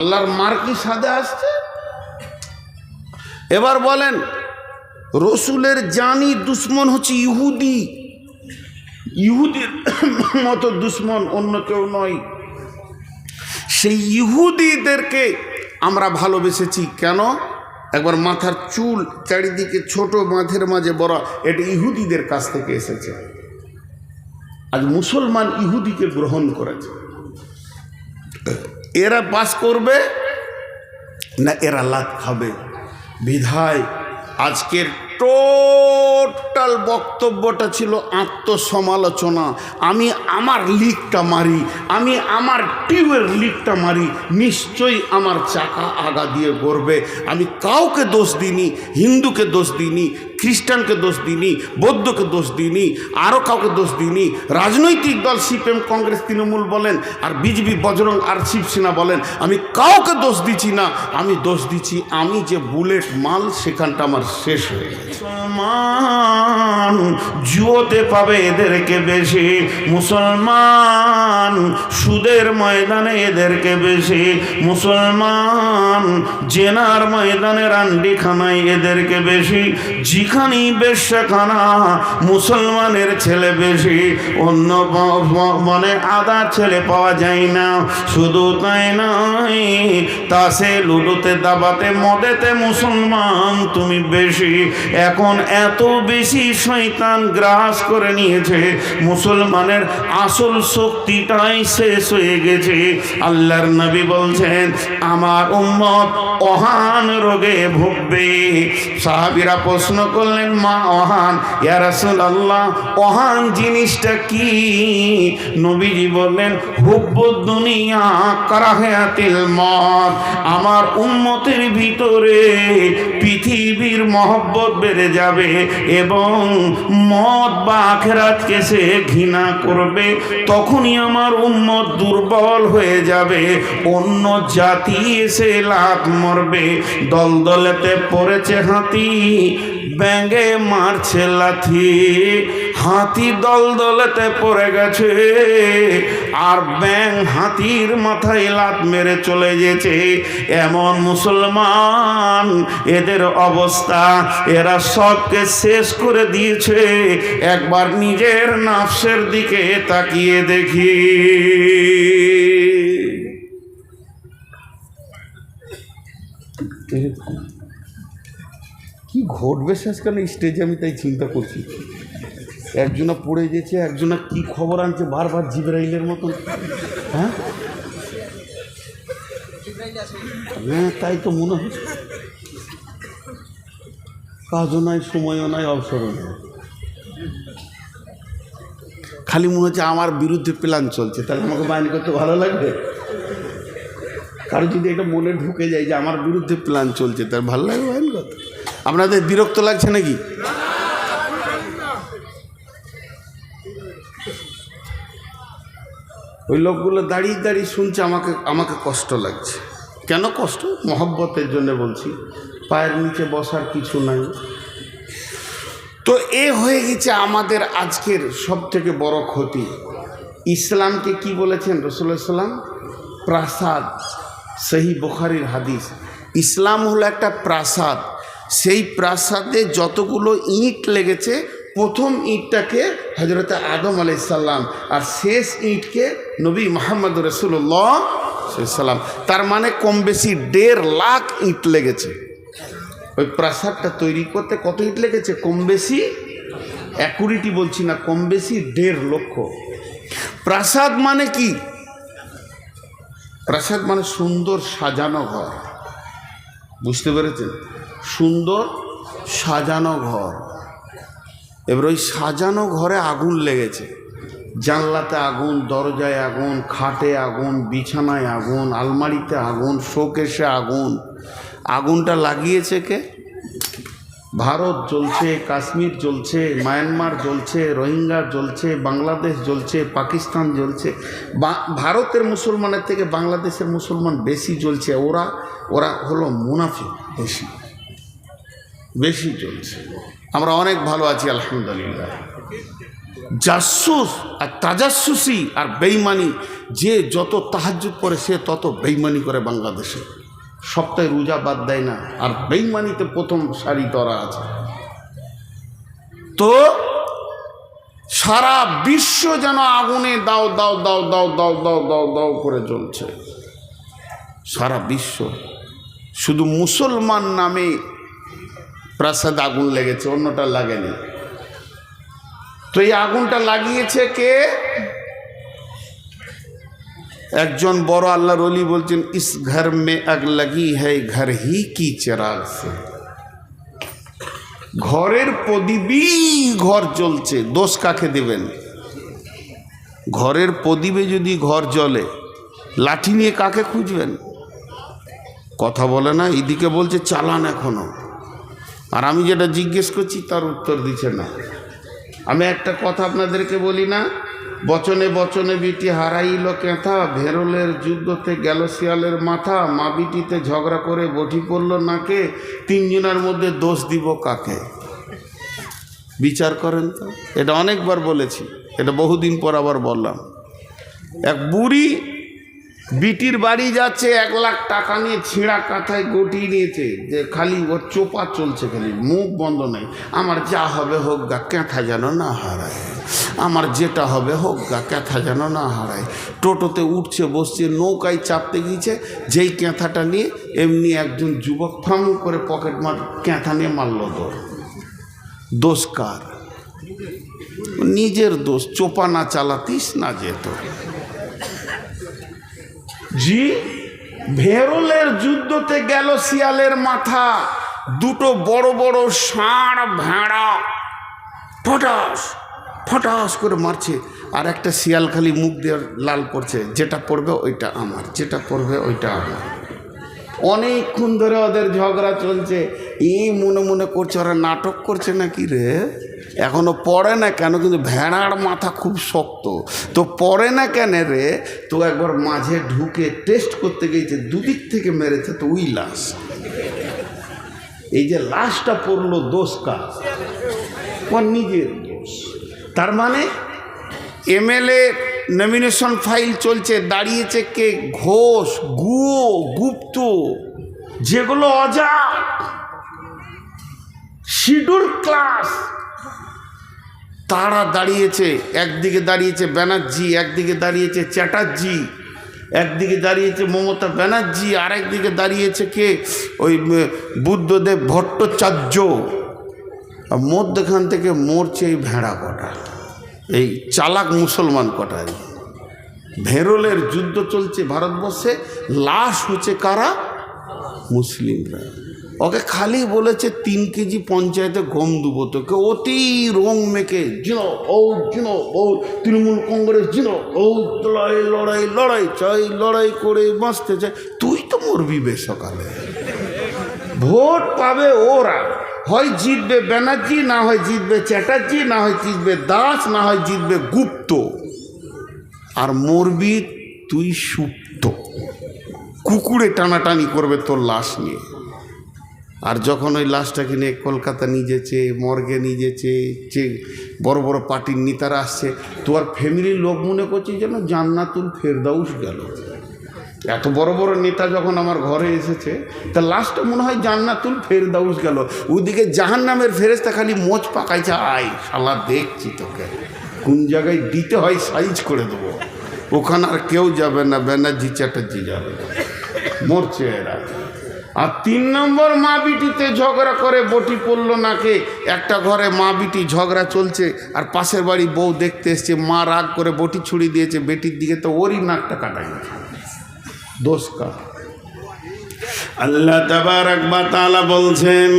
আল্লাহর মার কি সাদে আসছে? এবার বলেন, রসুলের জানি দুশ্মন হচ্ছে ইহুদি। ইহুদির মতো দুশ্মন অন্য কেউ নয়। সেই ইহুদিদেরকে আমরা ভালোবেসেছি কেন? একবার মাথার চুল চারিদিকে ছোট, মাঝের মাঝে বড়, এটা ইহুদিদের কাছ থেকে এসেছে। আজ মুসলমান ইহুদিকে গ্রহণ করেছে। এরা পাস করবে না এরা লাত খাবে। বিধায় আজকের টোটাল বক্তব্যটা ছিল আত্মসমালোচনা। আমি আমার লিকটা মারি, আমি আমার টিউবের লিকটা মারি, নিশ্চয়ই আমার চাকা আগা দিয়ে গড়বে। আমি কাউকে দোষ দিইনি, হিন্দুকে দোষ দিইনি, খ্রিস্টানকে দোষ দিইনি, বৌদ্ধকে দোষ দিইনি, আরও কাউকে দোষ দিইনি। রাজনৈতিক দল সিপিএম, কংগ্রেস, তৃণমূল বলেন, আর বিজেপি, বজরং আর শিবসেনা বলেন, আমি কাউকে দোষ দিচ্ছি না। আমি দোষ দিচ্ছি আমি যে বুলেট মাল, সেখানটা আমার শেষ হয়ে গেছে। মুসলমান জুয়োতে পাবে এদেরকে বেশি, মুসলমান সুদের ময়দানে এদেরকে বেশি, মুসলমান জেনার ময়দানে রান্ডিখানায় এদেরকে বেশি, যেখানেই বেশ্যাখানা মুসলমানের ছেলে বেশি, অন্য মানে আদার ছেলে পাওয়া যায় না। শুধু তাই নয়, তাসে, লুডোতে, দাবাতে, মদেতে মুসলমান তুমি বেশি। এখন এত বেশি শয়তান গ্রাস করে নিয়েছে, মুসলমানের আসল শক্তিটাই শেষ হয়ে গেছে। আল্লাহর নবী বলছেন আমার উম্মত অহান রোগে ভুগবে। সাহাবীরা প্রশ্ন করলেন, মা অহান, ইয়া রাসূলুল্লাহ অহান জিনিসটা কি? নবীজি বললেন, হুব্বুদ দুনিয়া কারাহাতিল মত। আমার উম্মতের ভিতরে পৃথিবীর মহব্বত বেড়ে যাবে এবং মত বা আখিরাতকে সে ঘৃণা করবে। তখনই আমার উম্মত দুর্বল হয়ে যাবে, অন্য জাতি এসে লাত মরবে। দলদলেতে পড়েছে হাতি, ব্যাঙে মারছে লাথি। হাতি দলদলেতে পড়ে গেছে আর ব্যাঙ হাতির মাথায় লাত মেরে চলে গেছে। এমন মুসলমান এদের অবস্থা, এরা সবকে শেষ করে দিয়েছে। একবার নিজের নাফসের দিকে তাকিয়ে দেখি। কি ঘটবে শেষকালে স্টেজে, আমি তাই চিন্তা করছি। একজনা পড়ে গেছে, একজনা কি খবর আনছে বারবার জিবরাইলের মতন। হ্যাঁ হ্যাঁ, তাই তো মনে হচ্ছে। কাজও নাই, সময়ও নাই, অবসরও নাই। খালি মনে হচ্ছে আমার বিরুদ্ধে প্ল্যান চলছে, তাহলে আমাকে বাইন করতে ভালো লাগবে। কারো যদি এটা মনে ঢুকে যায় যে আমার বিরুদ্ধে প্ল্যান চলছে, তার ভালো লাগবে বাইন করতে? আপনাদের বিরক্ত লাগছে নাকি? ওই লোকগুলো দাঁড়িয়ে দাঁড়িয়ে শুনছে, আমাকে কষ্ট লাগছে। কেন কষ্ট? মহব্বতের জন্য বলছি। পায়ের নিচে বসার কিছু নাই। তো এ হয়ে গেছে আমাদের আজকের সব থেকে বড় ক্ষতি। ইসলামকে কি বলেছেন রাসূলুল্লাহ সাল্লাল্লাহু আলাইহি ওয়াসাল্লাম? প্রাসাদ। সহিহ বুখারীর হাদিস। ইসলাম হলো একটা প্রাসাদ। সেই প্রাসাদে যতগুলো ইট লেগেছে, প্রথম ইটটাকে হযরত আদম আলাইহিস সালাম, আর শেষ ইটকে নবী মুহাম্মদ রাসূলুল্লাহ সাল্লাল্লাহু আলাইহি ওয়াসাল্লাম। তার মানে কম বেশি 1.5 লাখ ইট লেগেছে। ওই প্রাসাদটা তৈরি করতে কত ইট লেগেছে? কম বেশি, অ্যাকুরেটি বলছি না, কম বেশি 1.5 লক্ষ। প্রাসাদ মানে কি? প্রাসাদ মানে সুন্দর সাজানো ঘর। বুঝতে পেরেছেন? সুন্দর সাজানো ঘর। এবার ওই সাজানো ঘরে আগুন লেগেছে। জানলাতে আগুন, দরজায় আগুন, খাটে আগুন, বিছানায় আগুন, আলমারিতে আগুন, শোকেশে আগুন। আগুনটা লাগিয়েছে কে? ভারত জ্বলছে, কাশ্মীর জ্বলছে, মায়ানমার জ্বলছে, রোহিঙ্গা জ্বলছে, বাংলাদেশ জ্বলছে, পাকিস্তান জ্বলছে। ভারতের মুসলমানের থেকে বাংলাদেশের মুসলমান বেশি জ্বলছে। ওরা হলো মুনাফিক, বেশি জ্বলছে। আমরা অনেক ভালো আছি আলহামদুলিল্লাহ। জাসুস আর তাজাসুসি আর বেইমানি, যে যত তাহাজ্জুদ করে সে তত বেইমানি করে বাংলাদেশে। সপ্তাহে রোজা বাদ দেয় না, আর বেইমানিতে প্রথম সারি ধরা আছে। তো সারা বিশ্ব যেন আগুনে দাও দাও দাও দাও দাও দাও দাও দাও করে জ্বলছে, সারা বিশ্ব। শুধু মুসলমান নামে প্রাসাদ আগুন লেগেছে, অন্যটা লাগেনি। তো এই আগুনটা লাগিয়েছে কে? একজন বড় আল্লাহর ওলি বলছেন, ইস ঘর মে আগ লাগি হ্যায় ঘর হি কি চিরাগ সে। ঘরের প্রদীপই ঘর জ্বলছে, দোষ কাকে দেবেন? ঘরের প্রদীপে যদি ঘর জ্বলে, লাঠি নিয়ে কাকে খুঁজবেন? কথা বলে না, এদিকে বলছে চালান এখনো, আর আমি যেটা জিজ্ঞেস করছি তার উত্তর দিচ্ছে না। আমি একটা কথা আপনাদেরকে বলি না, বচনে বচনে বিটি হারাইল কেঁথা, ভেরলের যুদ্ধতে গেল শিয়ালের মাথা, মা বিটিতে ঝগড়া করে বটি পড়ল নাকে, তিনজনের মধ্যে দোষ দিব কাকে? বিচার করেন তো। এটা অনেকবার বলেছি, এটা বহুদিন পর আবার বললাম। এক বুড়ি বিটির বাড়ি যাচ্ছে, 1 লাখ টাকা নিয়ে ছিঁড়া কাঁথায় গটিয়ে নিয়েছে, যে খালি ওর চোপা চলছে, খালি মুখ বন্ধ নেই। আমার যা হবে হোক গা, ক্যাঁথা যেন না হারায়, আমার যেটা হবে হোক গা, ক্যাঁথা যেন না হারায়। টোটোতে উঠছে বসছে, নৌকায় চাপতে গিয়েছে, যেই ক্যাঁথাটা নিয়ে এমনি একজন যুবক ফাম করে পকেট মার ক্যাঁথা নিয়ে মারল দৌড়। দোষ কার? নিজের দোষ, চোপা না চালাতিস না যেত। জি, ভেরলের যুদ্ধতে গেল শিয়ালের মাথা, দুটো বড় বড় ষাঁড় ভেড়া ফটাস ফটাস করে মারছে, আর একটা শিয়াল খালি মুখ দিয়ে লাল পড়ছে, যেটা পড়বে ওইটা আমার, যেটা পড়বে ওইটা আমার। অনেকক্ষণ ধরে ওদের ঝগড়া চলছে। এই মনে মনে করছে ওরা নাটক করছে নাকি রে, এখনো পড়ে না কেন? কিন্তু ভেড়ার মাথা খুব শক্ত, তো পড়ে না কেন রে? তো একবার মাঝে ঢুকে টেস্ট করতে গিয়েছে, দুদিক থেকে মেরেছে, তো ওই লাশ। এই যে লাশটা পড়লো, দোষ কার? ওর নিজের দোষ। তার মানে এমএলএ নমিনেশন ফাইল চলছে, দাঁড়িয়েছে কে? ঘোষ, গুয়ো, গুপ্ত, যেগুলো অজাত, শিডিউল ক্লাস, তারা দাঁড়িয়েছে। একদিকে দাঁড়িয়েছে ব্যানার্জি, একদিকে দাঁড়িয়েছে চ্যাটার্জি, একদিকে দাঁড়িয়েছে মমতা ব্যানার্জি, আর একদিকে দাঁড়িয়েছে কে? ওই বুদ্ধদেব ভট্টাচার্য। মধ্যখান থেকে মরছে এই ভেড়া কটা, এই চালাক মুসলমান কটা। ভেরলের যুদ্ধ চলছে ভারতবর্ষে, লাশ হচ্ছে কারা? মুসলিমরা। ওকে খালি বলেছে 3 কেজি পঞ্চায়েতে গম দেবো তোকে, অতি রং মেখে জিনো ও জিনো ও তৃণমূল কংগ্রেস জিনো ও লড়াই লড়াই লড়াই চাই, লড়াই করে বাঁচতে চাই। তুই তো মরবি বে সকালে। ভোট পাবে ওরা, হয় জিতবে ব্যানার্জি, না হয় জিতবে চ্যাটার্জি, না হয় জিতবে দাস, না হয় জিতবে গুপ্ত, আর মরবি তুই সুপ্ত। কুকুরে টানাটানি করবে তোর লাশ নিয়ে। আর যখন ওই লাশটাকে নিয়ে কলকাতা নিয়ে যেছে, মর্গে নিয়ে যেছে, যে বড় বড় পার্টির নেতারা আসছে, তোর ফ্যামিলির লোক মনে করছে যেন জান্নাতুল ফেরদাউস গেল। এত বড় বড় নেতা যখন আমার ঘরে এসেছে, তা লাশটা মনে হয় জান্নাতুল ফেরদাউস গেল। ওইদিকে জাহান্নামের ফেরেশতা খালি মোচ পাকাইছে, আয় শালা দেখছি তোকে কোন জায়গায় দিতে হয়, সাইজ করে দেবো। ওখানে আর কেউ যাবে না, ব্যানার্জি চ্যাটার্জি যাবে, মরছে এরা। আর 3 নম্বর, মা বিটিতে ঝগড়া করে বটি পড়লো নাকে। একটা ঘরে মা বিটি ঝগড়া চলছে, আর পাশের বাড়ি বউ দেখতে এসছে, মা রাগ করে বটি ছুড়ি দিয়েছে বেটির দিকে, তো ওরই নাকটা কাটা গেছে। দোষ কার? আল্লাহ তাবারক ওয়া তাআলা বলছেন,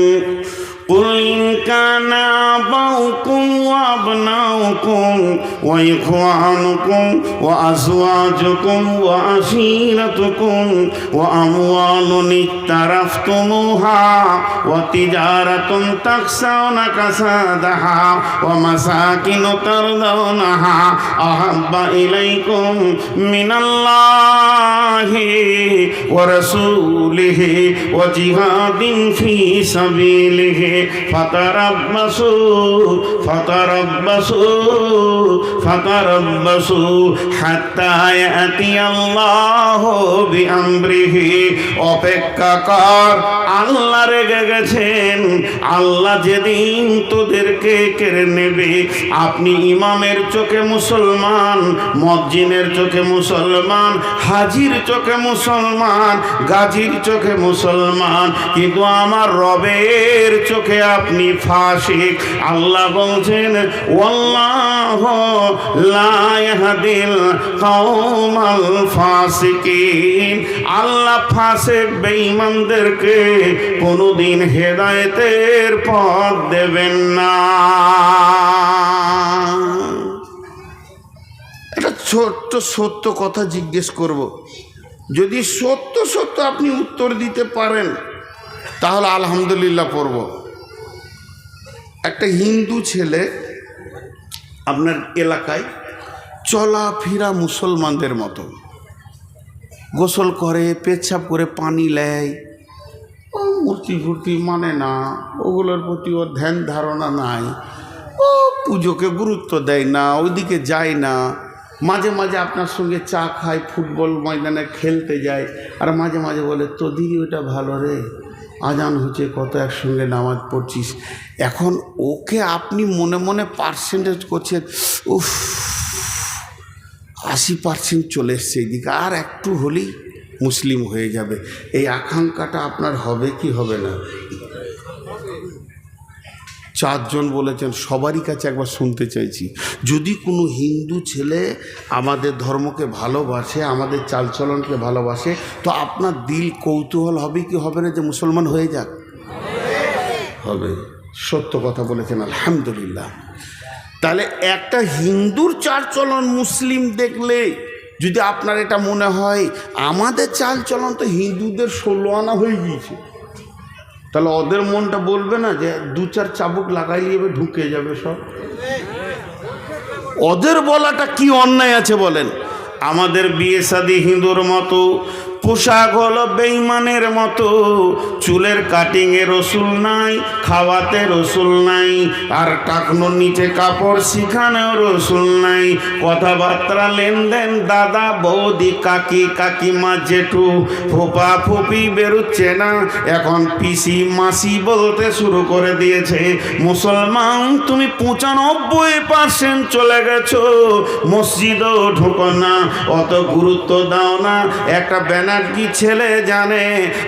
قل إن كان آباؤكم وأبناؤكم وإخوانكم وأزواجكم وعشيرتكم وأموال اقترفتموها وتجارة تخشون كسادها ومساكن ترضونها أحب إليكم من الله ورسوله وجهاد في سبيله ফাতারাব্বাসু ফাতারাব্বাসু ফাতারাব্বাসু হাত্তা ইয়াতিয়াল্লাহু বিআমরিহি। অপেক্ষা কর, আল্লাহ রেগে গেছেন, আল্লাহ যেদিন তোদেরকে কেড়ে নেবে। আপনি ইমামের চোখে মুসলমান, মজ্জিনের চোখে মুসলমান, হাজির চোখে মুসলমান, গাজীর চোখে মুসলমান, কিন্তু আমার রবের চোখে আপনি ফাসিক। আল্লাহ বলছেন ওয়াল্লাহু লা ইয়াহদিল কওমাল ফাসিকিন। আল্লাহ ফাসিক বেঈমানদেরকে কোনোদিন হেদায়েতের পথ দেবেন না। একটা ছোট্ট সত্য কথা জিজ্ঞেস করব, যদি সত্য সত্য আপনি উত্তর দিতে পারেন তাহলে আলহামদুলিল্লাহ পড়ব। একটা হিন্দু ছেলে আপনার এলাকায় চলাফেরা মুসলমানদের মতো, গোসল করে, পেচ্ছাপ করে, পানি নেয়, ও মূর্তি ফুর্তি মানে না, ওগুলোর প্রতি ওর ধ্যান ধারণা নাই, ও পুজোকে গুরুত্ব দেয় না, ওইদিকে যায় না। মাঝে মাঝে আপনার সঙ্গে চা খায়, ফুটবল ময়দানে খেলতে যায়, আর মাঝে মাঝে বলে তো দিদি ওটা ভালো রে, আজান হচ্ছে কত, একসঙ্গে নামাজ পড়ছিস। এখন ওকে আপনি মনে মনে পার্সেন্টেজ করছেন, উফ 80% চলে এসছে এইদিকে, আর একটু হলেই মুসলিম হয়ে যাবে। এই আকাঙ্ক্ষাটা আপনার হবে কি হবে না? 4 জন বলেছেন, সবারই কাছে একবার শুনতে চাইছি, যদি কোনো হিন্দু ছেলে আমাদের ধর্মকে ভালোবাসে, আমাদের চালচলনকে ভালোবাসে, তো আপনার দিল কৌতূহল হবে কি হবে না যে মুসলমান হয়ে যাক? হবে। সত্য কথা বলেছেন, আলহামদুলিল্লাহ। তাহলে একটা হিন্দুর চালচলন মুসলিম দেখলে যদি আপনার এটা মনে হয় আমাদের চালচলন তো হিন্দুদের 16 আনা হয়ে গিয়েছে, তাহলে ওদের মনটা বলবে না যে 2-4 চাবুক লাগাই যাবে, ঢুকে যাবে সব? ওদের বলাটা কি অন্যায় আছে বলেন? আমাদের বিয়ে শাদী হিন্দুর মতো, পোশাক হলো বেঈমানের মতো, চুলের কাটিংয়ে রসুল নাই, খাওয়াতে রসুল নাই, আর টাকনোর নিচে কাপড় শিখানেও রসুল নাই। কথাবার্তা লেনদেন দাদা বৌদি কাকি কাকিমা জেঠু ফুপা ফুপি বেরোচ্ছে না, এখন পিসি মাসি বলতে শুরু করে দিয়েছে। মুসলমান তুমি 95% চলে গেছো, মসজিদও ঢুকো না, অত গুরুত্ব দাও না। একটা ব্যানার্জি ছেলে জানে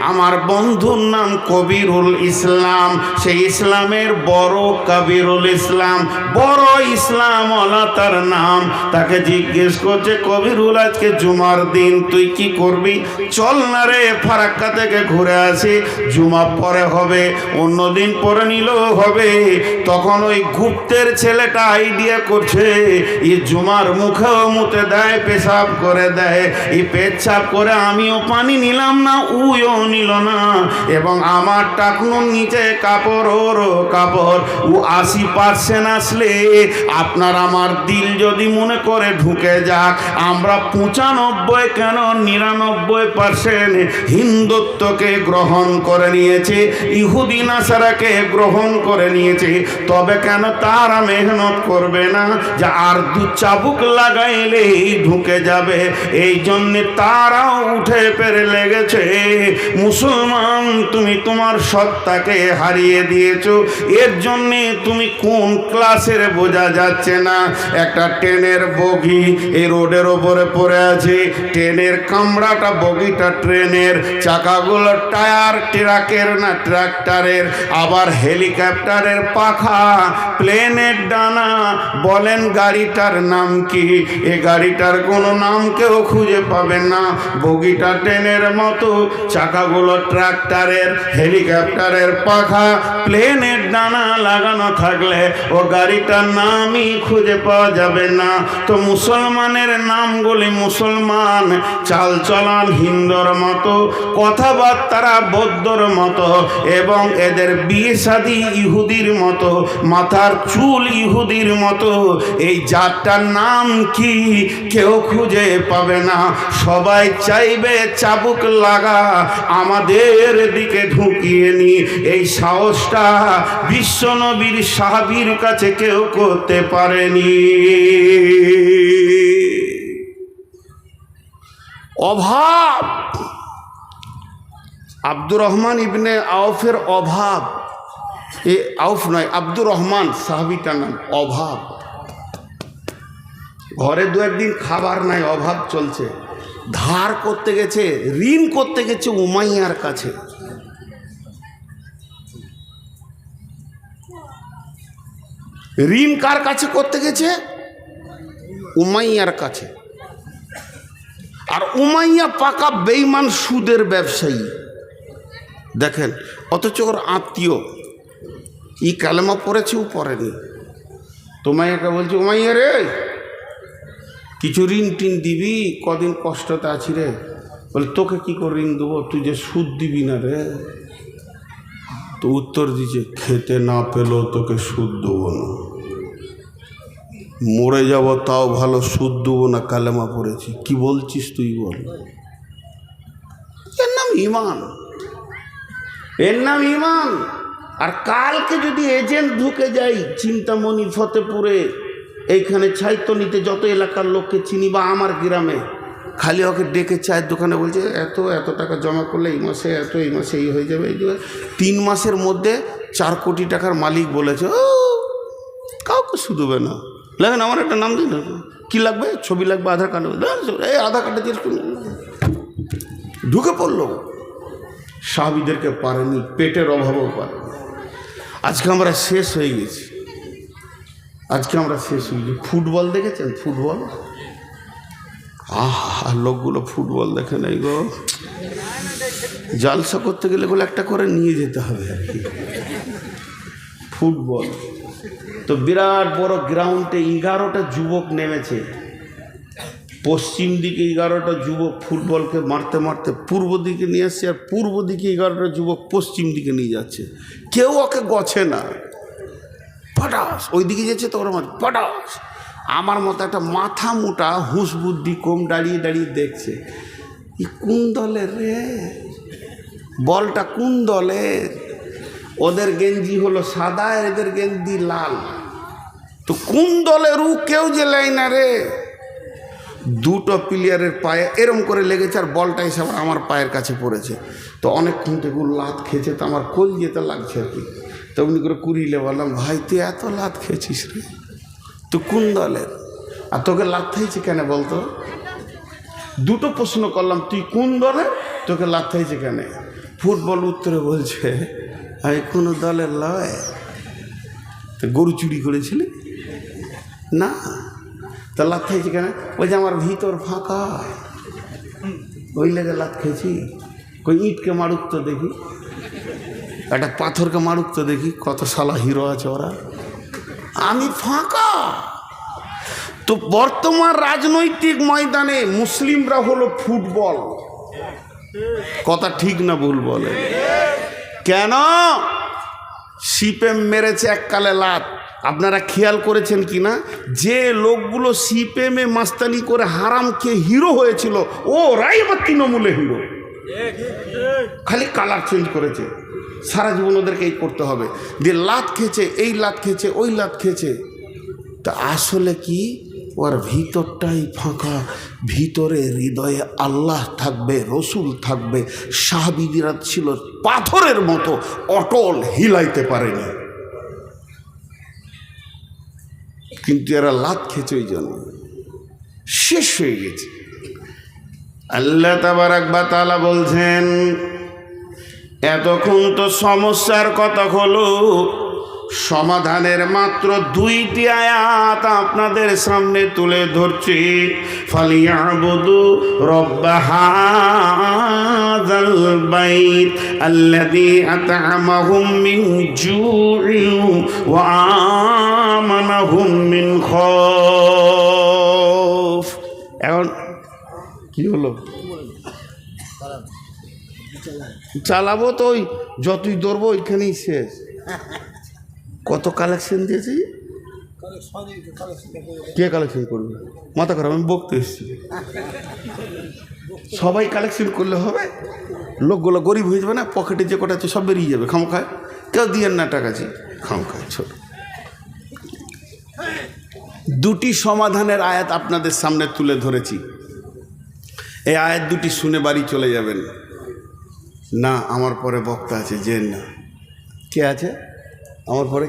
আমার বন্ধুর নাম কবিরুল ইসলাম, সেই ইসলামের বড় কবিরুল ইসলাম, বড় ইসলাম ওয়ালা তার নাম। তাকে জিজ্ঞেস করছে, কবিরুল আজকে জুমার দিন তুই কি করবি? চল না রে ফারাক্কা থেকে ঘুরে আসি, জুমা পরে হবে, অন্য দিন পরে নিলেও হবে। তখন ওই গুপ্তের ছেলেটা আইডিয়া করছে, এই জুমার মুখেও মুতে দেয়, পেশাব করে দেয়, এই পেচ্ছাপ করে আমিও পানি নিলাম না, উইও নিল না, এবং আমার টাকনুর নিচে কাপড়, ওরও কাপড়। ও 80% আসলে আপনার আমার দিল যদি মনে করে ঢুকে যাক, আমরা 95 কেন 99% হিন্দুত্বকে গ্রহণ করে নিয়েছে, ইহুদি নাসারাকে গ্রহণ করে নিয়েছে, তবে কেন তারা মেহনত করবে না যে আর 2 চাবুক লাগাইলেই ঢুকে যাবে? এই জন্যে তারাও উঠে পেরে লেগেছে। মুসলমান তুমি তোমার সত্তাকে হারিয়ে দিয়েছো, এর জন্যে তুমি কোন ক্লাসের বোঝা যাচ্ছে না। একটা ট্রেনের বগি এই রোডের ওপরে পড়ে আছে, ট্রেনের কামড়াটা বগিটা ট্রেনের, চাকাগুলো টায়ার ট্রাকের না ট্রাক্টরের, আবার হেলিকপ্টারের পাখা, প্লেনের ডানা। বলেন গাড়িটার নাম কি? এ গাড়িটার কোনো নাম কেউ খুঁজে পাবে না। বগিটা ট্রেনের মতো, চাকাগুলো ট্রাক্টরের, হেলিকপ্টারের পাখা, প্লেনের ডানা লাগানো থাকলে ও গাড়িটার নামই খুঁজে পাওয়া যাবে না। তো মুসলমানের নামগুলি মুসলমান, চালচলন হিন্দুর মতো, কথাবার্তা বৌদ্ধর মতো, এবং এদের বিয়ে শাদী ইহুদির মতো, মাথার চুল ইহুদির মতো। এই জাতটার নাম কি কেউ খুঁজে পাবে না। সবাই চাইবে চাবুক লাগা আমাদের দিকে ঢুকিয়ে নি, এই সাহসটা বিশ্বনবীর সাহাবীর কাছে কেউ করতে পারেনি। অভাব, আব্দুর রহমান ইবনে আউফের অভাব, এ আউফ নয়, আব্দুর রহমান সাহাবীটার নাম। অভাব, ঘরে দু একদিন খাবার নাই, অভাব চলছে, ধার করতে গেছে, ঋণ করতে গেছে উমাইয়ার কাছে। ঋণ কার কাছে করতে গেছে? উমাইয়ার কাছে। আর উমাইয়া পাকা বেঈমান সুদের ব্যবসায়ী, দেখেন, অথচ ওর আত্মীয়, ই কালেমা পড়েছে, ও পড়েনি। তোমাইয়াকে বলছে, উমাইয়া রে, কিছু ঋণ টিন দিবি, কদিন কষ্টতে আছি রে। বলে, তোকে কি করে ঋণ দেবো, তুই যে সুদ দিবি না রে। তো উত্তর দিচ্ছে, খেতে না পেলেও তোকে সুদ দেবো না, মরে যাব তাও ভালো, সুদ দেবো না, কালেমা পড়েছি। কি বলছিস তুই বল? এর নাম ইমান, এর নাম ইমান। আর কালকে যদি এজেন্ট ঢুকে যাই চিন্তামণি, ফতেপুরে, এইখানে ছাইতনিতে, যত এলাকার লোককে চিনি, বা আমার গ্রামে, খালি ওকে ডেকে চায়ের দোকানে বলছে, এত টাকা জমা করলে এই মাসে এত, এই মাসে এই হয়ে যাবে, এই 3 মাসের মধ্যে 4 কোটি টাকার মালিক বলেছে, ও কাউকে শুধবে না। লাগেন আমার একটা নাম দিন, কী লাগবে? ছবি লাগবে, আধার কার্ড, এই আধার কার্ডে দিয়ে ঢুকে পড়লো। সাহাবীদেরকে পারেনি, পেটের অভাবও পারেনি। আজকে আমরা শেষ হয়ে গেছি, আজকে আমরা শেষ হয়ে গেছি। ফুটবল দেখেছেন? ফুটবল, আহা, লোকগুলো ফুটবল দেখে নাই গো। জালসা করতে গেলে বলে একটা করে নিয়ে যেতে হবে আর কি। ফুটবল তো বিরাট বড় গ্রাউন্ডে 11টা যুবক নেমেছে, পশ্চিম দিকে 11টা যুবক ফুটবলকে মারতে মারতে পূর্ব দিকে নিয়ে আসছে, আর পূর্ব দিকে 11টা যুবক পশ্চিম দিকে নিয়ে যাচ্ছে। কেউ ওকে গছে না, পটাস ওই দিকে যাচ্ছে, তো ওরা পটাস। আমার মতো একটা মাথা মোটা, হুঁশ বুদ্ধি কম, দাঁড়িয়ে দাঁড়িয়ে দেখছে, ই কোন দলের রে, বলটা কোন দলের? ওদের গেঞ্জি হলো সাদা, এদের গেঞ্জি লাল, তো কোন দলের ও কেউ যে লাই না রে। 2টো প্লেয়ারের পায়ে এরম করে লেগেছে, আর বলটা এসে আমার পায়ের কাছে পড়েছে। তো অনেকক্ষণ থেকে লাত খেয়েছে, তো আমার কোল যেতে লাগছে আর কি। তো উনি করে কুড়িলে বললাম, ভাই তুই এত লাত খেয়েছিস রে, তুই কোন দলের, আর তোকে লাত খাইছে কেন বলতো? 2টো প্রশ্ন করলাম, তুই কোন দলের, তোকে লাত খাইছে কেন? ফুটবল উত্তরে বলছে, আমি কোনো দলের লয়। তো গরু চুরি করেছিলি না, তা লাত খাইছে কেন? ওই যে আমার ভিতর ফাঁকা, ওই লেগে লাত খেয়েছি। কই ইটকে মারুক তো দেখি, একটা পাথরকে মারুক তো দেখি, কত শালা হিরো আছে ওরা, আমি ফাঁকা। তো বর্তমান রাজনৈতিক ময়দানে মুসলিমরা হলো ফুটবল। কথা ঠিক না ভুল বলে? কেন? সিপিএম মেরেছে এককালে লাত। আপনারা খেয়াল করেছেন কি না, যে লোকগুলো সিপিএমে মাস্তানি করে হারাম খেয়ে হিরো হয়েছিল, ওরাই আবার তৃণমূলে হিরো, খালি কালার চেঞ্জ করেছে। সারা জীবন ওদেরকে এই করতে হবে, যে লাত খেয়েছে, এই লাত খেয়েছে, ওই লাত খেয়েছে। তা আসলে কি, ওর ভিতরটাই ফাঁকা, ভিতরে হৃদয়ে আল্লাহ থাকবে, রসুল থাকবে। সাহাবীরা ছিল পাথরের মতো অটল, হিলাইতে পারেনি, কিন্তু এরা লাত খেয়েছে, ওই জন্য শেষ হয়ে গেছে। আল্লাহ তাবারাক ওয়া তাআলা বলছেন, এতক্ষণ তো সমস্যার কথা হলো, সমাধানের মাত্র 2টি আয়াত আপনাদের সামনে তুলে ধরছি। ফালিয়াবুদু রব্ব হাযাল বাইত আল্লাযী আত'আমাহুম মিন জু'ইন ওয়া আমানাহুম মিন খাউফ। এখন কি হলো? চালাবো তো, ওই যতই ধরবো ওইখানেই শেষ। কত কালেকশন দিয়েছি, কে কালেকশন করবে? মাথা খারাপ, আমি বকতে এসেছি। সবাই কালেকশন করলে হবে? লোকগুলো গরিব হয়ে যাবে না, পকেটে যে কটা আছে সব বেরিয়ে যাবে খামখায়। কেউ দিয়েন না টাকা, জি খামখায়। ছোট দুটি সমাধানের আয়াত আপনাদের সামনে তুলে ধরেছি। এই আয়াত দুটি শুনে বাড়ি চলে যাবেন না। আমার পরে বক্তা আছে, জেন না। কে আছে আমার পরে?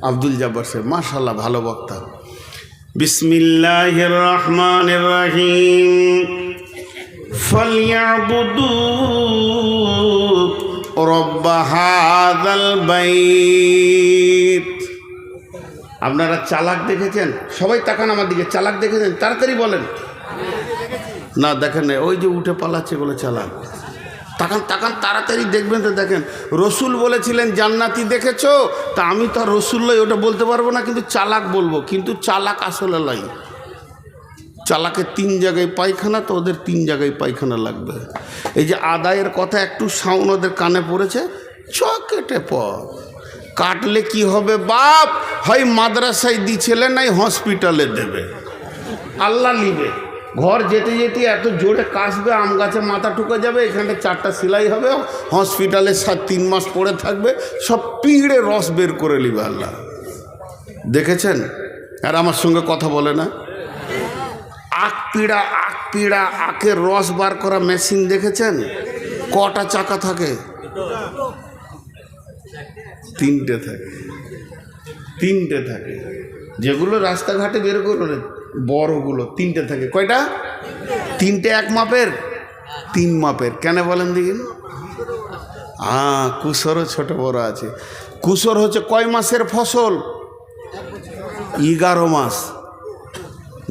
আব্দুল জব্বার সাহেব, মাশাআল্লাহ ভালো বক্তা। বিসমিল্লাহির রহমানির রহিম। ফালইয়াবুদু রব্ব হাযাল বাইত। আপনারা চালাক দেখেছেন? সবাই তাকান আমার দিকে। চালাক দেখেছেন? তাড়াতাড়ি বলেন। না দেখেন না, ওই যে উঠে পালাচ্ছে এগুলো চালাক। তাকান তাকান, তাড়াতাড়ি দেখবেন তো। দেখেন, রসুল বলেছিলেন জান্নাতি দেখেছো, তা আমি তো রসুল লই, ওটা বলতে পারবো না, কিন্তু চালাক বলবো। কিন্তু চালাক আসলে লাই। চালাকের 3 জায়গায় পায়খানা, তো ওদের 3 জায়গায় পায়খানা লাগবে। এই যে আদায়ের কথা একটু সাউন্ড ওদের কানে পড়েছে, চকেটে পর কাটলে কি হবে বাপ? হয় মাদ্রাসায় দিছিলে, নাই হসপিটালে দেবে। আল্লাহ নিবে। ঘর যেতে যেতে এত জোরে কাশবে, আম গাছে মাথা ঠুকে যাবে, এখানে 4টা সেলাই হবে, হসপিটালে 3 মাস পড়ে থাকবে, সব পিঁড়ে রস বের করে নিবে আল্লাহ। দেখেছেন? আর আমার সঙ্গে কথা বলে না। আখ পিড়া আখের রস বার করা মেশিন দেখেছেন? কটা চাকা থাকে? 3টে থাকে। 3টে থাকে। যেগুলো রাস্তাঘাটে বের করে বড়গুলো 3টে থাকে। কয়টা? 3টে এক মাপের? 3 মাপের। কেন বলেন দেখিন? কুসরও ছোট বড় আছে। কুসর হচ্ছে কয় মাসের ফসল? 11 মাস।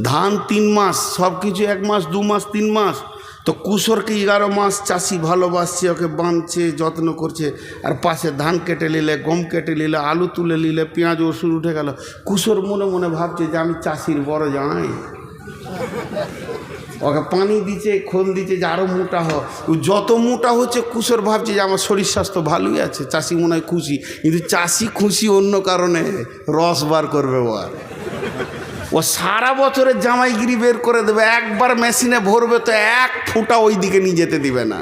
ধান 3 মাস, সব কিছু 1 মাস 2 মাস 3 মাস। তো কুসরকে 11 মাস চাষি ভালোবাসছে, ওকে বাঁধছে, যত্ন করছে। আর পাশে ধান কেটে নিলে, গম কেটে নিলে, আলু তুলে নিলে, পেঁয়াজ রসুন উঠে গেল। কুসর মনে মনে ভাবছে যে আমি চাষির বড় জামাই। ওকে পানি দিচ্ছে, খোল দিচ্ছে যে আরও মোটা হ। যত মোটা হচ্ছে কুসর ভাবছে যে আমার শরীর স্বাস্থ্য ভালোই আছে, চাষি মনে হয় খুশি। কিন্তু চাষি খুশি অন্য কারণে, রস বার করবে ও। আর ও সারা বছরের জামাইগিরি বের করে দেবে, একবার মেশিনে ভরবে তো 1 ফুটা ওই দিকে নিয়ে যেতে দিবে না।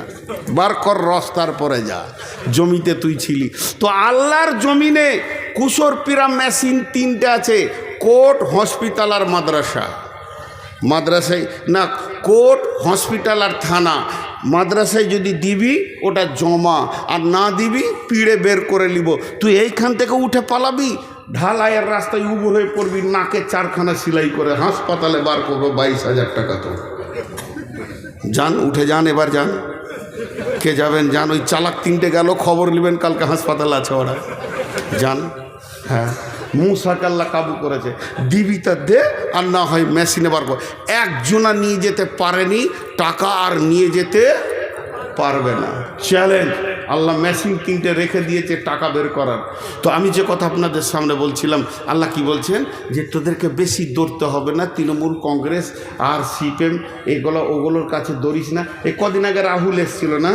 বার কর রস, তারপরে যা। জমিতে তুই ছিলি তো। আল্লাহর জমিনে কুসর পিরা মেশিন 3টে আছে, কোর্ট, হসপিটাল আর মাদ্রাসা। মাদ্রাসায় না, কোর্ট, হসপিটাল আর থানা। মাদ্রাসায় যদি দিবি ওটা জমা, আর না দিবি পিড়ে বের করে নিব। তুই এইখান থেকে উঠে পালাবি, ঢালাইয়ের রাস্তায় উবুর হয়ে পড়বি, নাকে 4খানা সেলাই করে হাসপাতালে বার করবো 22,000 টাকা। তো যান, উঠে যান, এবার যান। কে যাবেন? যান। ওই চালাক 3টে গেল, খবর নেবেন কালকে হাসপাতালে আছে ওরা। যান। হ্যাঁ, মুসাকে আল্লাহ কাবু করেছে। দিবি তা দে, আর না হয় মেশিনে বার কর। একজনা নিয়ে যেতে পারেনি টাকা, আর নিয়ে যেতে পারবে না। চ্যালেঞ্জ। আল্লাহ মেশিন 3টে রেখে দিয়েছে টাকা বের করার। তো আমি যে কথা আপনাদের সামনে বলছিলাম, আল্লাহ কি বলছেন? যে তোদেরকে বেশি দৌড়তে হবে না, তৃণমূল, কংগ্রেস আর সিপিএম এগুলো ওগুলোর কাছে দৌড়িস না। এই কদিন আগে রাহুল এসছিল না?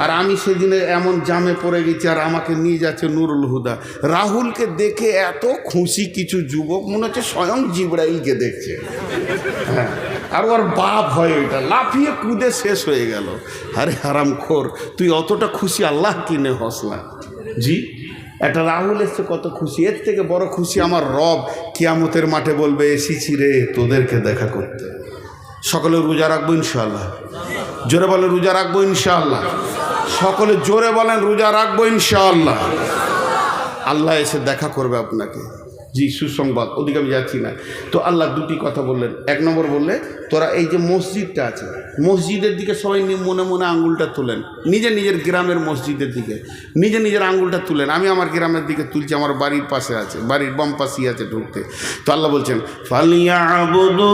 আর আমি সেদিনে এমন জামে পড়ে গেছি, আর আমাকে নিয়ে যাচ্ছে নুরুল হুদা। রাহুলকে দেখে এত খুশি কিছু যুবক, মনে হচ্ছে স্বয়ং জিবরাইলকে দেখছে। হ্যাঁ, আর ওর বাপ হয় ওইটা, লাফিয়ে কুদে শেষ হয়ে গেল। আরে হারামখোর, তুই অতটা খুশি আল্লাহ কিনে হস না। জি, একটা রাহুল এসছে, কত খুশি। এর থেকে বড় খুশি আমার রব কিয়ামতের মাঠে বলবে, এসেছি রে তোদেরকে দেখা করতে। সকলে রোজা রাখবো ইনশাআল্লাহ। জোরে বলেন রোজা রাখবো ইনশাআল্লাহ। সকলে জোরে বলেন রোজা রাখবো ইনশাআল্লাহ। আল্লাহ এসে দেখা করবে আপনাকে। জি, সুসংবাদ। ওদিকে আমি যাচ্ছি না। তো আল্লাহ 2টি কথা বললেন। 1 নম্বর বললে, তোরা এই যে মসজিদটা আছে, মসজিদের দিকে সবাই মনে মনে আঙুলটা তুলেন। নিজের গ্রামের মসজিদের দিকে নিজের আঙুলটা তুলেন। আমি আমার গ্রামের দিকে তুলছি, আমার বাড়ির পাশে আছে, বাড়ির বাম পাশেই আছে ঢুকতে। তো আল্লাহ বলছেন, ফালিয়াবুদু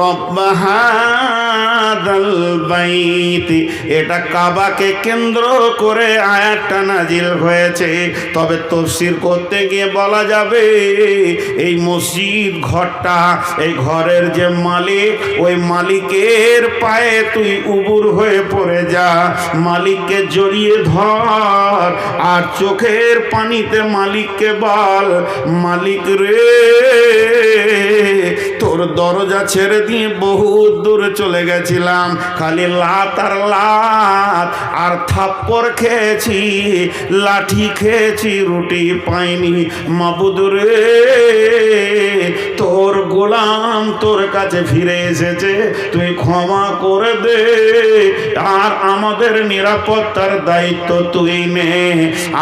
রাব্বা হাযাল বাইত, এটা কাবাকে কেন্দ্র করে আয়াতটা নাজিল হয়েছে। তবে তাফসীর করতে গিয়ে বলা যাবে এই মসজিদ ঘরটা, এই ঘরের যে মালিক, ওই মালিকের পায়ে তুই উবুর হয়ে পড়ে যা, মালিককে জড়িয়ে ধর আর চোখের পানিতে মালিককে বল, মালিক রে তোর দরজা ছেড়ে দিয়ে বহুত দূরে চলে গেছিলাম, খালি লাত আর লাত আর থাপ্পড় খেয়েছি, লাঠি খেয়েছি, রুটি পাইনি। মাবুদ রে তোর গোলাম তোর কাছে ফিরে এসেছে, তুই ক্ষমা করে দে আর আমাদের নিরাপত্তার দায়িত্ব তুই নে।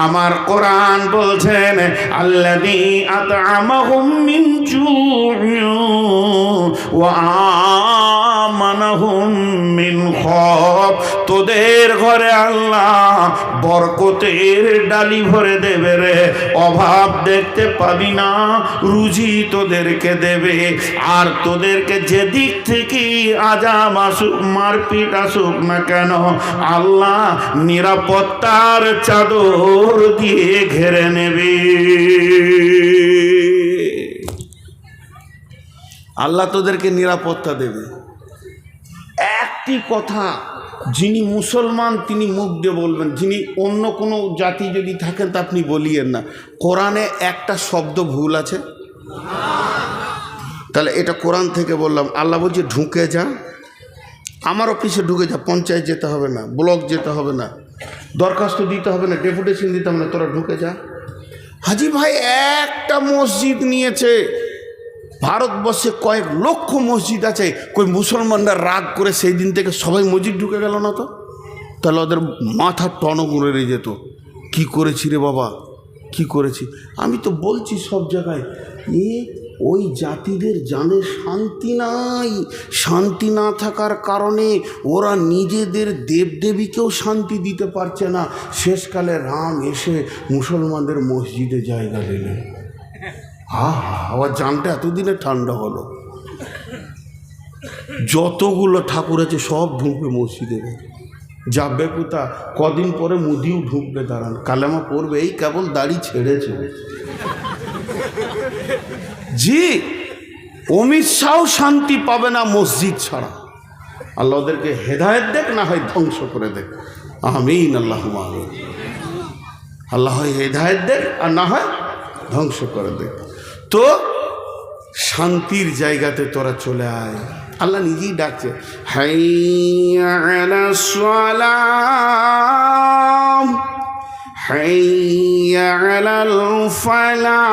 আমার কোরআন বলছেন আল্লাযী আত'আমাহুম মিন জু'ইন ওয়া আমানাহুম মিন খাউফ, তোদের ঘরে আল্লাহ বরকতের ডালি ভরে দেবে রে, অভাব দেখতে পাবি না, রুজি তোদেরকে দেবে। আর তোদেরকে যেদিক থেকে আযাব আসুক, মারপিট আসুক না কেন, আল্লাহ নিরাপত্তার চাদর দিয়ে ঘেরে নেবে। আল্লাহ তোদেরকে নিরাপত্তা দেবে। একটি কথা যিনি মুসলমান তিনি মুখ দিয়ে বলবেন, যিনি অন্য কোনো জাতি যদি থাকেন তা আপনি বলিয়েন না কোরআনে একটা শব্দ ভুল আছে। তাহলে এটা কোরআন থেকে বললাম। আল্লাহ বলছে ঢুকে যা, আমার অফিসে ঢুকে যা, পঞ্চায়েত যেতে হবে না, ব্লক যেতে হবে না, দরখাস্ত দিতে হবে না, ডেপুটেশন দিতে হবে না, তোরা ঢুকে যা। হাজি ভাই একটা মসজিদ নিয়েছে, ভারতবর্ষে কয়েক লক্ষ মসজিদ আছে, কই মুসলমানরা রাগ করে সেই দিন থেকে সবাই মসজিদ ঢুকে গেল না তো? তাহলে ওদের মাথা টনক উড়ে যেত, কি করেছি রে বাবা, কি করেছি। আমি তো বলছি সব জায়গায় ওই জাতিদের জানে শান্তি নাই, শান্তি না থাকার কারণে ওরা নিজেদের দেবদেবীকেও শান্তি দিতে পারছে না। শেষকালে রাম এসে মুসলমানদের মসজিদে জায়গা দিলেন। আবার জানটা এতদিনে ঠান্ডা হলো। যতগুলো ঠাকুর আছে সব ঢুকবে মসজিদে, যাবে কোথা, কদিন পরে মুদিও ঢুকবে, দাঁড়ান কালেমা পড়বে, এই কেবল দাড়ি ছেড়েছে। জি, অমিত শাহ শান্তি পাবে না মসজিদ ছাড়া। আল্লাহ ওদেরকে হেদায়েত দেখ, না হয় ধ্বংস করে দেখ। আমিন, আল্লাহুম্মা আমিন। আল্লাহ হয় হেদায়েত দেখ আর না হয় ধ্বংস করে দেখ। তো শান্তির জায়গাতে তোরা চলে আয়। আল্লাহ নিজেই ডাকছে, হাইয়া আলাস সালাম হাইয়া আলাল ফালাহ।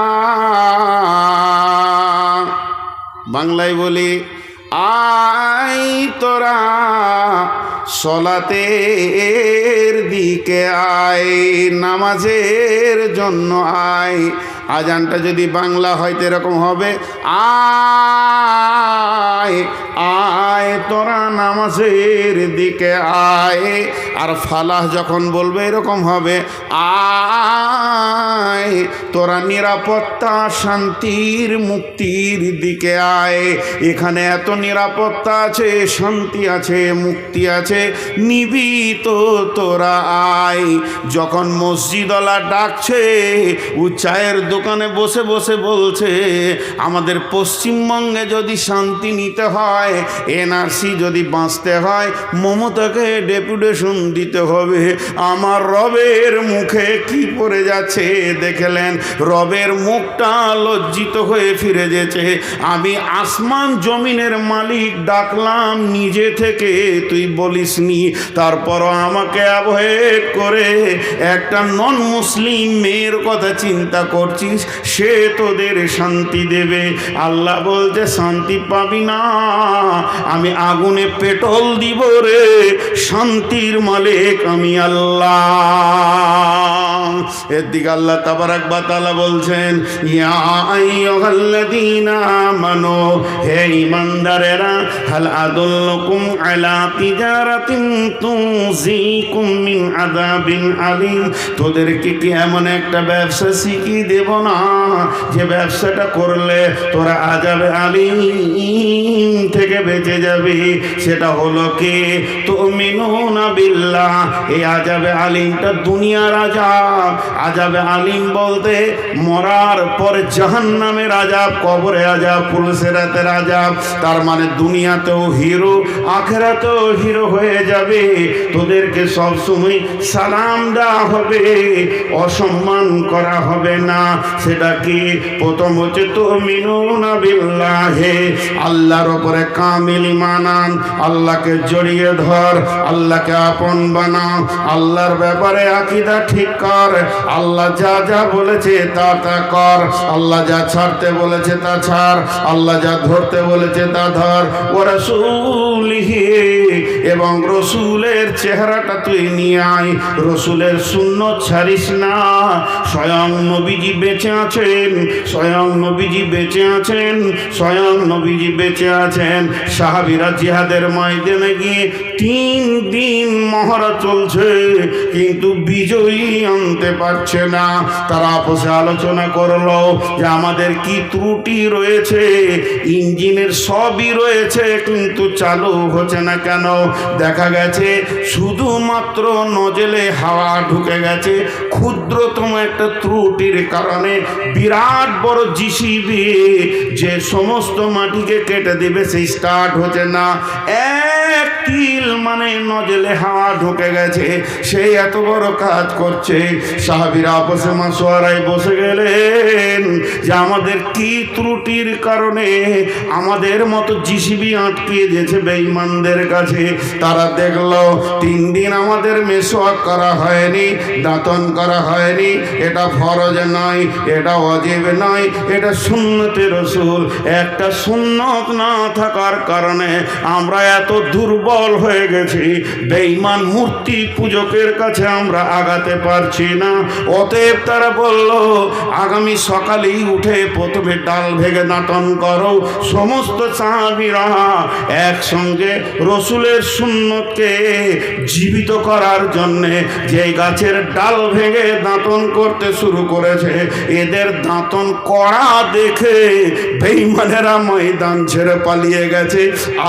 বাংলায় বলি আয় তোরা সলাতের দিকে আয়, নামাজের জন্য আয়। আজানটা যদি বাংলা হয় তো এরকম হবে, আয় আয় তোরা নামাজের দিকে আয়। আর ফালাহ যখন বলবে এরকম হবে, আয় তোরা নিরাপত্তা শান্তির মুক্তির দিকে আয়। এখানে এত নিরাপত্তা আছে, শান্তি আছে, মুক্তি আছে, নিবি তো তোরা আয়। যখন মসজিদওয়ালা ডাকছে, ও চায়ের দোকানে বসে বসে বলছে আমাদের পশ্চিমবঙ্গে যদি শান্তি নিতে হয়, এনআরসি যদি বাঁচতে হয়, মমতাকে ডেপুটেশন দিতে হবে। আমার রবের মুখে কি পড়ে যাচ্ছে দেখলেন, রবের মুখটা লজ্জিত হয়ে ফিরে যেছে। আমি আসমান জমিনের মালিক ডাকলাম নিজে থেকে, তুই বলিসনি, তারপরও আমাকে অ্যাভয়েড করে একটা নন মুসলিম মেয়ের কথা চিন্তা করছিস, সে তোদের শান্তি দেবে। আল্লাহ বলছে শান্তি পাবি না, আমি আগুনে পেট্রোল দিব রে, শান্তির মালিক আমি আল্লাহ। এর দিকে আল্লাহ তাবারাক ওয়া তাআলা বলছেন, ইয়া আইয়ুহাল্লাযীনা আমানু, হে ঈমানদারেরা, হাল আদুল্লুকুম আলা তিজারাতিন তুনজিকুম মিন আযাবিন আলীম, তোদেরকে কি এমন একটা ব্যবসা শিখিয়ে দেব না যে ব্যবসাটা করলে তোরা আযাবে আলীম থেকে বেঁচে যাবে? সেটা হলো কি, তুমিনুনা বিল্লাহ। এই আযাবে আলীমটা দুনিয়ার আযাব। আযাবে আলীম বলতে মরার পরে জাহান্নামের আযাব, কবরে আযাব, পুলসিরাতের আযাব। তার মানে দুনিয়াতেও হিরো, আখিরাতেও হিরো হয়ে যাবে। তোদেরকে সবসময় সালাম দেওয়া হবে, অসম্মান করা হবে না। সেটা কি? প্রথম হচ্ছে তুমিনুনা বিল্লাহি, আল্লাহর উপরে কামিল ঈমান আন, আল্লাহকে জড়িয়ে ধর, আল্লাহকে আপন বানা, আল্লাহর ব্যাপারে আকীদা ঠিক কর, আল্লাহ যা যা বলেছে তা তা কর, আল্লাহ যা ছাড়তে বলেছে তা ছাড়, আল্লাহ যা ধরতে বলেছে তা ধর। ওয়া রাসূলিহি, এবং রসুলের চেহারাটা তুই নিয়ে আয়, রসুলের সুন্নত ছাড়িস না। স্বয়ং নবীজি বেঁচে আছেন, স্বয়ং নবীজি বেঁচে আছেন, স্বয়ং নবীজি বেঁচে আছেন। সাহাবীরা জিহাদের ময়দানে গিয়ে 3 দিন মহড়া চলছে, কিন্তু বিজয়ী আনতে পারছে না। তারা আপসে আলোচনা করলো যে আমাদের কি ত্রুটি রয়েছে, ইঞ্জিনের সবই রয়েছে কিন্তু চালু হচ্ছে না কেন? দেখা গেছে শুধুমাত্র নজলে হাওয়া ঢুকে গেছে। ক্ষুদ্রতম একটা ত্রুটির কারণে বিরাট বড় জিসিবি যে সমস্ত মাটিকে কেটে দিবে সেই স্টার্ট হচ্ছে না। এক তিল মানে নজলে হাওয়া ঢুকে গেছে, সেই এত বড় কাজ করছে। সাহাবীরা আপসে মাশওয়ারায় বসে গেলেন যে আমাদের কি ত্রুটির কারণে আমাদের মতো জিসিবি আটকিয়ে দিয়েছে বেঈমানদের কাছে। তারা দেখলো 3 দিন আমাদের মেসওয়াক করা হয়নি, দাঁতন করা হয়নি। এটা ফরজ নয়, এটা ওয়াজিব নয়, এটা সুন্নতে রাসূল। একটা সুন্নত না থাকার কারণে আমরা এত দুর্বল হয়ে গেছি, বেঈমান মূর্তি পূজকের কাছে আমরা আগাতে পারছি না। অতএব তারা বলল আগামী সকালেই উঠে প্রথমে ডাল ভেঙে দাঁতন করো। সমস্ত সাহাবীরা একসঙ্গে রসুলের সুন্নতকে জীবিত করার জন্যে যে গাছের ডাল ভেঙে দাঁতন করতে শুরু করেছে, এদের দাঁতন করা দেখে বেঈমানেরা ময়দান ছেড়ে পালিয়ে গেছে।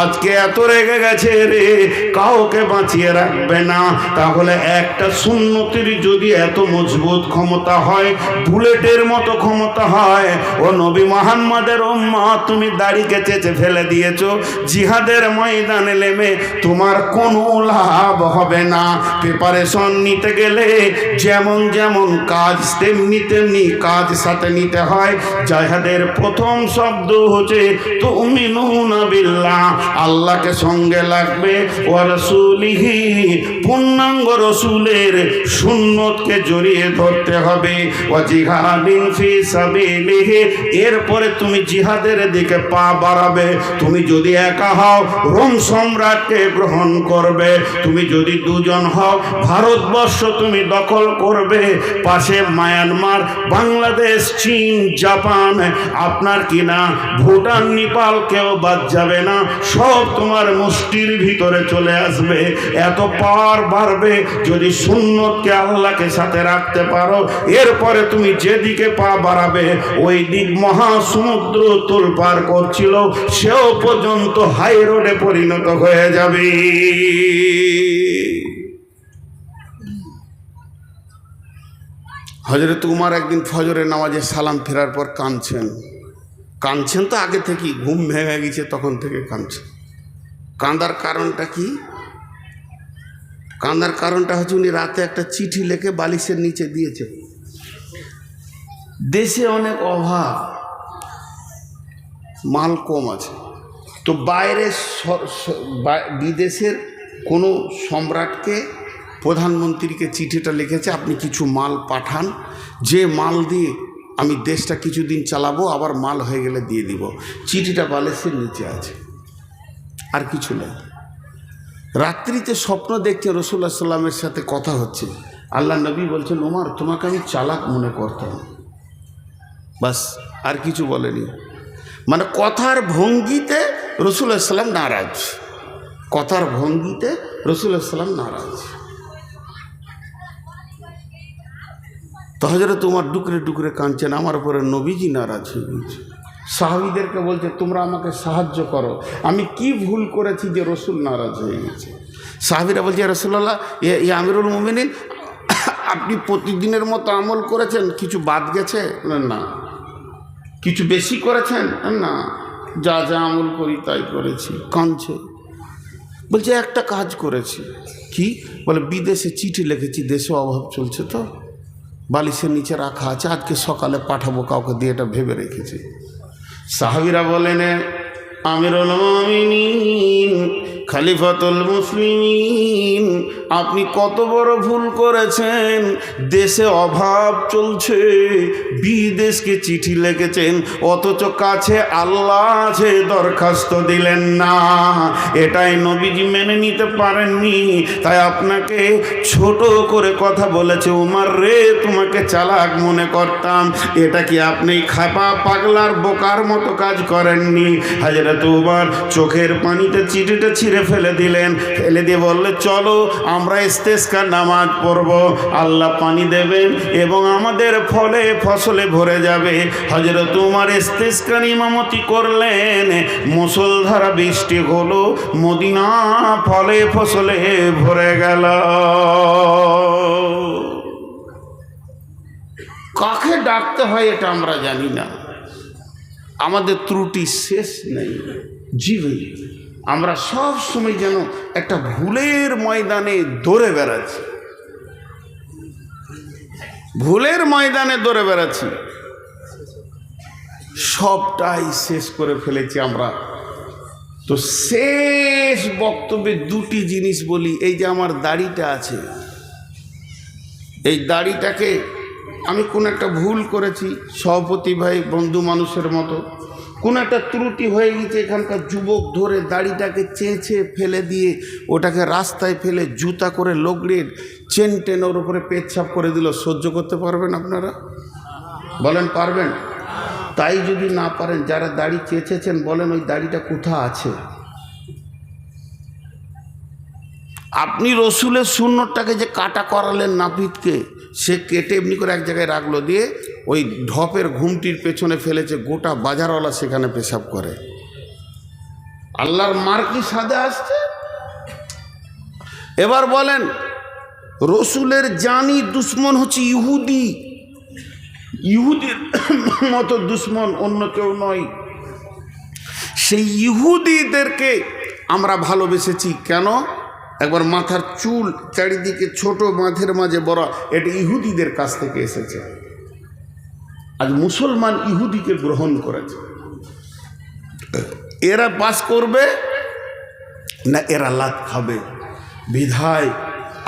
আজকে এত রেগে গেছে রে, কাউকে বাঁচিয়ে রাখবে না। তাহলে একটা সুন্নতির যদি এত মজবুত ক্ষমতা হয়, বুলেটের মতো ক্ষমতা হয়, ও নবী মুহাম্মদের উম্মত, তুমি দাড়িকে চেঁচে ফেলে দিয়েছো, জিহাদের ময়দানে নেমে তোমার কোনো লাভ হবে না। প্রিপারেশন নিতে গেলে যেমন যেমন কাজ তেমনি তেমনি কাজ সাথে নিতে হয়। জিহাদের প্রথম শব্দ হচ্ছে তুমিনুনা বিল্লাহ, আল্লাহকে সঙ্গে লাগবে, ওয়া রাসূলিহি, পূর্ণাঙ্গ রসুলের সুন্নতকে জড়িয়ে ধরতে হবে, ওয়া জিহাদিন ফি সাবিলিহি, এরপরে তুমি জিহাদের দিকে পা বাড়াবে। তুমি যদি একা হও রোম সম্রাটকে গ্রহণ করবে, তুমি যদি 2 জন হও ভারতবর্ষ তুমি দখল করবে, পাশে মায়ানমার, বাংলাদেশ, চীন, জাপান, আপনার কিনা ভুটান, নেপাল কেউ বাদ যাবে না, সব তোমার মুষ্টির ভিতরে চলে আসবে। এত পাওয়ার বাড়বে যদি সুন্নতকে আল্লাহকে সাথে রাখতে পারো। এরপরে তুমি যেদিকে পা বাড়াবে ওই দিক মহাসমুদ্র তোলপাড় করছিল, সেও পর্যন্ত হাই রোডে পরিণত হয়ে যাবে। হযরত উমর একদিন ফজরের নামাজে সালাম ফেরার পর কাঁদছেন তো আগে থেকেই, ঘুম ভেঙে গেছে তখন থেকে কাঁদছেন। কাঁদার কারণটা কি? কাঁদার কারণটা হচ্ছে উনি রাতে একটা চিঠি লিখে বালিশের নিচে দিয়েছে। দেশে অনেক অভাব, মাল কম আছে, তো বাইরে বিদেশের কোনো সম্রাটকে, প্রধানমন্ত্রীকে চিঠিটা লিখেছে আপনি কিছু মাল পাঠান, যে মাল দিয়ে আমি দেশটা কিছুদিন চালাবো, আবার মাল হয়ে গেলে দিয়ে দিব। চিঠিটা বালিশের নিচে আছে, আর কিছু নেই। রাত্রিতে স্বপ্ন দেখছে রাসূলুল্লাহ সাল্লাল্লাহু আলাইহি ওয়াসাল্লামের সাথে কথা হচ্ছে, আল্লাহ নবী বলছেন, ওমর তোমাকে আমি চালাক মনে করতাম। বাস, আর কিছু বলেনি। মানে কথার ভঙ্গিতে রাসূলুল্লাহ সাল্লাল্লাহু আলাইহি ওয়াসাল্লাম নারাজ, কথার ভঙ্গিতে রাসূলুল্লাহ সাল্লাল্লাহু আলাইহি ওয়াসাল্লাম নারাজ। তো হযরত ওমর ডুকরে ডুকরে কাঁদছেন, আমার উপরে নবীজি নারাজ হয়ে গেছে। সাহাবীদেরকে বলছে, তোমরা আমাকে সাহায্য করো, আমি কি ভুল করেছি যে রসুল নারাজ হয়ে গেছে? সাহাবীরা বলছে, ইয়া রাসূলুল্লাহ, ইয়া আমিরুল মুমিনিন, আপনি প্রতিদিনের মতো আমল করেছেন, কিছু বাদ গেছে? না। কিছু বেশি করেছেন? না, যা যা আমল করি তাই করেছি। কাঁদছে, বলছে একটা কাজ করেছি। কি? বলে বিদেশে চিঠি লিখেছি, দেশে অভাব চলছে তো, বালিশের নিচে রাখা আছে, আজকে সকালে পাঠাবো কাউকে দিয়ে, এটা ভেবে রেখেছি। সাহাবীরা বলেন, আমিরুল মুমিনিন, খলিফাতুল মুসলিমিন, আপনি কত বড় ভুল করেছেন। দেশে অভাব চলছে, বিদেশকে চিঠি লিখেছেন, অথচ কাছে আল্লাহ আছে, দরখাস্ত দিলেন না। এটাই নবীজি মেনে নিতে পারেননি, তাই আপনাকে ছোট করে কথা বলেছে। উমর রে, তোমাকে চালাক মনে করতাম। এটা কি আপনি খাপা পাগলার বোকার মতো কাজ করেননি? হযরত উমর চোখের পানিতে চিঠিটা ছিঁড়ে ফেলে দিলেন, ফেলে দিয়ে বললে, চলো আমরা ইস্তেসকা নামাজ পড়ব, আল্লাহ পানি দেবেন এবং আমাদের ফলে ফসলে ভরে যাবে। হযরত উমর ইস্তেসকার ইমামতি করলেন, মুষলধারা বৃষ্টি হলো, মদিনা ফলে ফসলে ভরে গেল। কাকে ডাকতে হয় এটা আমরা জানি না, আমাদের ত্রুটি শেষ নেই। জি ভাই, আমরা সব সময় যেন একটা ভুলের ময়দানে দৌড়ে বেড়াচ্ছি, ভুলের ময়দানে দৌড়ে বেড়াচ্ছি, সবটাই শেষ করে ফেলেছি আমরা। তো শেষ বক্তব্যে দুটি জিনিস বলি। এই যে আমার দাড়িটা আছে, এই দাড়িটাকে আমি কোন একটা ভুল করেছি, সভাপতি ভাই বন্ধু মানুষের মতো কোন একটা ত্রুটি হয়ে গেছে, এখানকার যুবক ধরে দাড়িটাকে চেঁচে ফেলে দিয়ে ওটাকে রাস্তায় ফেলে জুতা করে লগড়ে চেন টেনে ওর উপরে পেচ্ছাপ করে দিল। সহ্য করতে পারবেন আপনারা? বলেন পারবেন? তাই যদি না পারেন, যারা দাড়ি চেঁচেছেন বলেন ওই দাড়িটা কোথা আছে? আপনি রসুলের সুন্নতটাকে যে কাটা করালেন নাপিতকে, সে কেটে এমনি করে এক জায়গায় রাখলো, দিয়ে ওই ঢপের ঘুমটির পেছনে ফেলেছে, গোটা বাজারওয়ালা সেখানে পেশাব করে। আল্লাহর মার কি সাদে আসছে? এবার বলেন, রসুলের জানি দুশ্মন হচ্ছে ইহুদি, ইহুদির মতো দুশ্মন অন্য কেউ নয়। সেই ইহুদিদেরকে আমরা ভালোবেসেছি কেন? একবার মাথার চুল চারিদিকে ছোট, মাঝের মাঝে বড়, এটা ইহুদিদের কাছ থেকে এসেছে। আজ মুসলমান ইহুদিকে গ্রহণ করেছে। এরা পাস করবে না এরা লাত খাবে। বিধায়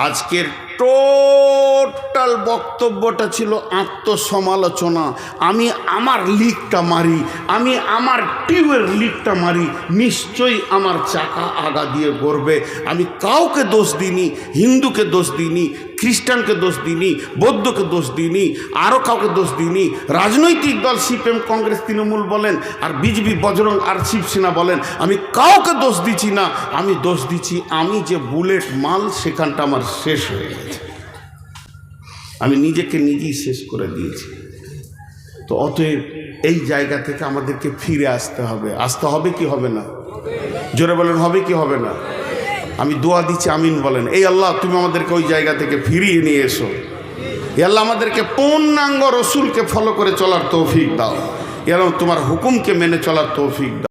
আজকের টোটাল বক্তব্যটা ছিল আত্মসমালোচনা। আমি আমার লিকটা মারি, আমি আমার টিউবের লিকটা মারি, নিশ্চয়ই আমার চাকা আগা দিয়ে গড়বে। আমি কাউকে দোষ দিইনি, হিন্দুকে দোষ দিইনি, খ্রিস্টানকে দোষ দিইনি, বৌদ্ধকে দোষ দিইনি, আরও কাউকে দোষ দিইনি। রাজনৈতিক দল সিপিএম, কংগ্রেস, তৃণমূল বলেন, আর বিজেপি, বজরং আর শিবসেনা বলেন, আমি কাউকে দোষ দিচ্ছি না। আমি দোষ দিচ্ছি আমি যে বুলেট মাল, সেখানটা আমার শেষ হয়ে গেছে, আমি নিজেকে নিজেই শেষ করে দিয়েছি। তো অতএব এই জায়গা থেকে আমাদেরকে ফিরে আসতে হবে। আসতে হবে কি হবে না? জোরে বলেন, হবে কি হবে না? আমি দোয়া দিচ্ছি, আমিন বলেন। এই আল্লাহ, তুমি আমাদেরকে ওই জায়গা থেকে ফিরিয়ে নিয়ে এসো। এই আল্লাহ, আমাদেরকে পূর্ণাঙ্গ রসুলকে ফলো করে চলার তৌফিক দাও এবং তোমার হুকুমকে মেনে চলার তৌফিক দাও।